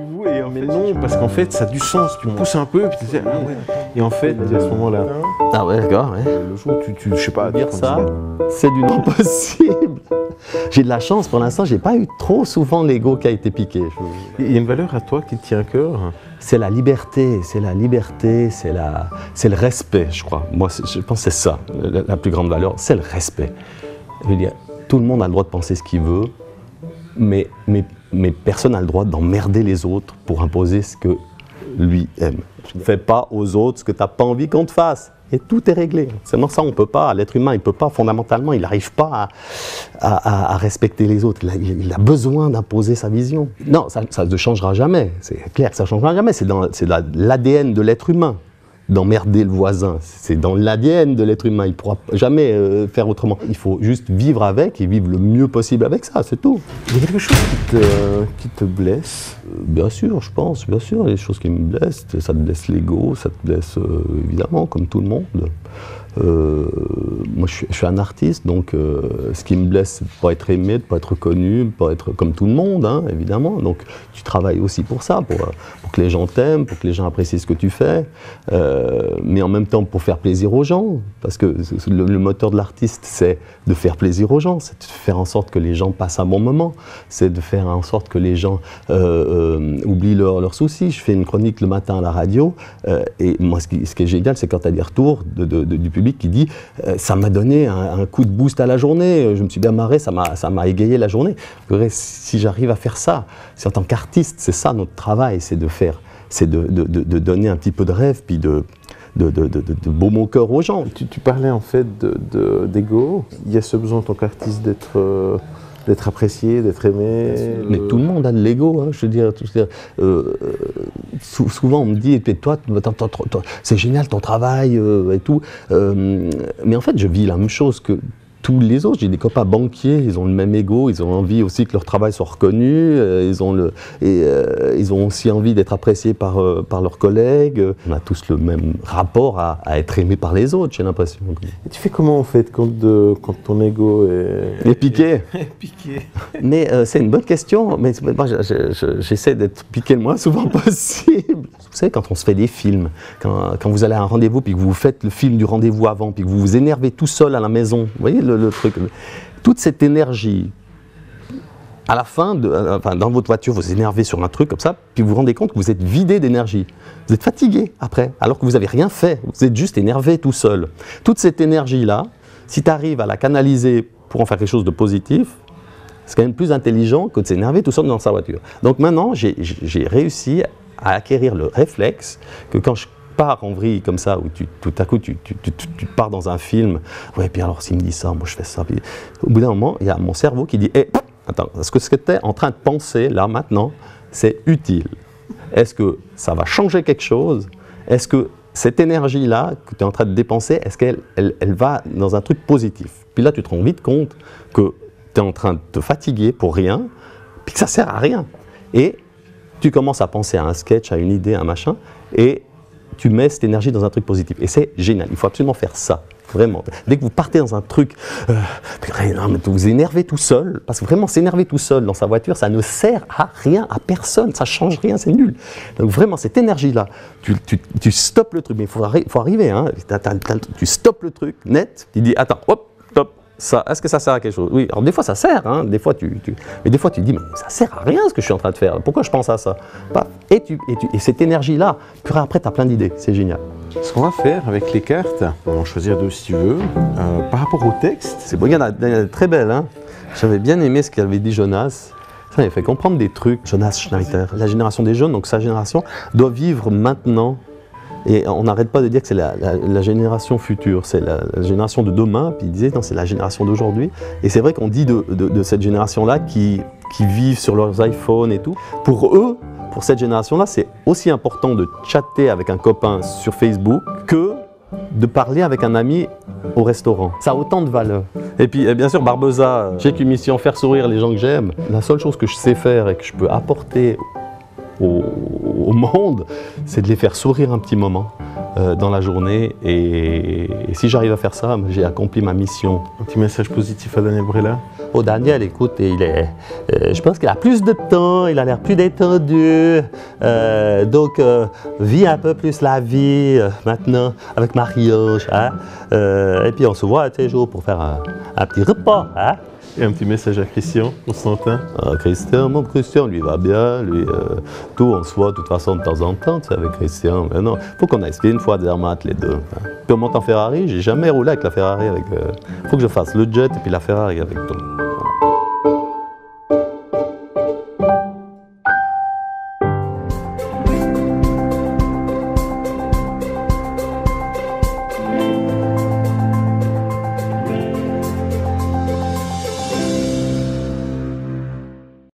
vous et mais non, parce qu'en fait ça a du sens, tu pousses un peu, puis tu sais, ah ouais, et en fait à ce moment-là, ah ouais, d'accord, ouais. le jour où tu je sais pas, Dire ça, c'est du non possible. J'ai de la chance, pour l'instant, j'ai pas eu trop souvent l'ego qui a été piqué. Il y a une valeur à toi qui te tient à cœur. C'est la liberté, c'est le respect, je crois. Moi, je pense que c'est ça, la plus grande valeur, c'est le respect. Je veux dire, tout le monde a le droit de penser ce qu'il veut, mais personne n'a le droit d'emmerder les autres pour imposer ce que lui aime. Ne fais pas aux autres ce que tu n'as pas envie qu'on te fasse. Et tout est réglé. Sinon, ça, on ne peut pas. L'être humain, il ne peut pas, fondamentalement, il n'arrive pas à respecter les autres. Il a besoin d'imposer sa vision. Non, ça ne changera jamais. C'est clair que ça ne changera jamais. C'est dans l'ADN de l'être humain d'emmerder le voisin. C'est dans l'ADN de l'être humain. Il ne pourra jamais faire autrement. Il faut juste vivre avec et vivre le mieux possible avec ça, c'est tout. Il y a quelque chose qui te blesse? Bien sûr, je pense, bien sûr. Il y a des choses qui me blessent. Ça te blesse l'ego, ça te blesse évidemment, comme tout le monde. Moi, je suis un artiste, donc ce qui me blesse, c'est de ne pas être aimé, de ne pas être reconnu, de ne pas être comme tout le monde, hein, évidemment. Donc, tu travailles aussi pour ça, pour que les gens t'aiment, pour que les gens apprécient ce que tu fais, mais en même temps pour faire plaisir aux gens, parce que le moteur de l'artiste, c'est de faire plaisir aux gens, c'est de faire en sorte que les gens passent un bon moment, c'est de faire en sorte que les gens oublient leurs soucis. Je fais une chronique le matin à la radio, et moi, ce qui est génial, c'est quand tu as des retours du public qui dit ça m'a donné un coup de boost à la journée, je me suis bien marré, ça m'a égayé la journée. Si j'arrive à faire ça, si en tant qu'artiste, c'est ça notre travail, c'est de donner un petit peu de rêve, puis de baume au cœur aux gens. Tu parlais en fait d'ego. Il y a ce besoin en tant qu'artiste d'être apprécié, d'être aimé. Mais tout le monde a de l'ego, hein, je veux dire. Souvent on me dit, toi, c'est génial ton travail et tout. Mais en fait, je vis la même chose que tous les autres. J'ai des copains banquiers, ils ont le même ego, ils ont envie aussi que leur travail soit reconnu, ils ont aussi envie d'être appréciés par leurs collègues. On a tous le même rapport à être aimé par les autres, j'ai l'impression. Et tu fais comment en fait quand ton ego est piqué? Piqué. Mais c'est une bonne question, mais moi j'essaie d'être piqué le moins souvent possible. Vous savez, quand on se fait des films, quand vous allez à un rendez-vous, puis que vous faites le film du rendez-vous avant, puis que vous vous énervez tout seul à la maison, vous voyez le truc, toute cette énergie, à la fin, dans votre voiture, vous vous énervez sur un truc comme ça, puis vous vous rendez compte que vous êtes vidé d'énergie. Vous êtes fatigué après, alors que vous n'avez rien fait, vous êtes juste énervé tout seul. Toute cette énergie-là, si tu arrives à la canaliser pour en faire quelque chose de positif, c'est quand même plus intelligent que de s'énerver tout seul dans sa voiture. Donc maintenant, j'ai réussi à acquérir le réflexe que quand je pars en vrille comme ça, où tout à coup tu pars dans un film, ouais, puis alors s'il me dit ça, moi je fais ça, puis au bout d'un moment, il y a mon cerveau qui dit hey, attends, est-ce que ce que tu es en train de penser là maintenant, c'est utile? Est-ce que ça va changer quelque chose? Est-ce que cette énergie-là que tu es en train de dépenser, est-ce qu'elle va dans un truc positif? Puis là, tu te rends vite compte que tu es en train de te fatiguer pour rien, puis que ça sert à rien. Et tu commences à penser à un sketch, à une idée, à un machin, et tu mets cette énergie dans un truc positif. Et c'est génial, il faut absolument faire ça, vraiment. Dès que vous partez dans un truc, vous vous énervez tout seul, parce que vraiment s'énerver tout seul dans sa voiture, ça ne sert à rien, à personne, ça ne change rien, c'est nul. Donc vraiment, cette énergie-là, tu stoppes le truc, mais il faut arriver, hein, tu stoppes le truc net, tu dis, attends, hop, stop. Est-ce que ça sert à quelque chose? Oui, alors des fois ça sert, hein, des fois mais des fois tu dis, mais ça sert à rien ce que je suis en train de faire, pourquoi je pense à ça? Et cette énergie-là, puis après tu as plein d'idées, c'est génial. Ce qu'on va faire avec les cartes, on va en choisir deux si tu veux, par rapport au texte. C'est bon, il y en a très belle, hein. J'avais bien aimé ce qu'avait dit Jonas. Ça m'avait fait comprendre des trucs. Jonas Schneider, la génération des jeunes, donc sa génération, doit vivre maintenant. Et on n'arrête pas de dire que c'est la génération future, c'est la génération de demain, puis il disait non, c'est la génération d'aujourd'hui. Et c'est vrai qu'on dit de cette génération-là qui vivent sur leurs iPhones et tout. Pour eux, pour cette génération-là, c'est aussi important de chatter avec un copain sur Facebook que de parler avec un ami au restaurant. Ça a autant de valeur. Et puis bien sûr, Barbeza, j'ai qu'une mission, faire sourire les gens que j'aime. La seule chose que je sais faire et que je peux apporter au monde, c'est de les faire sourire un petit moment dans la journée. Et si j'arrive à faire ça, j'ai accompli ma mission. Un petit message positif à Daniel Brella? Oh, Daniel, écoute, je pense qu'il a plus de temps, il a l'air plus détendu, donc vis un peu plus la vie maintenant avec Marie-Ange, hein? Et puis on se voit un de ces jours pour faire un petit repas. Hein? Et un petit message à Christian, Constantin? Christian, mon Christian, lui va bien, lui, tout, on se voit de toute façon de temps en temps, tu sais, avec Christian. Mais non, faut qu'on aille skier une fois à Zermatt, les deux. Hein. Puis on monte en Ferrari, j'ai jamais roulé avec la Ferrari. Faut que je fasse le jet et puis la Ferrari avec toi.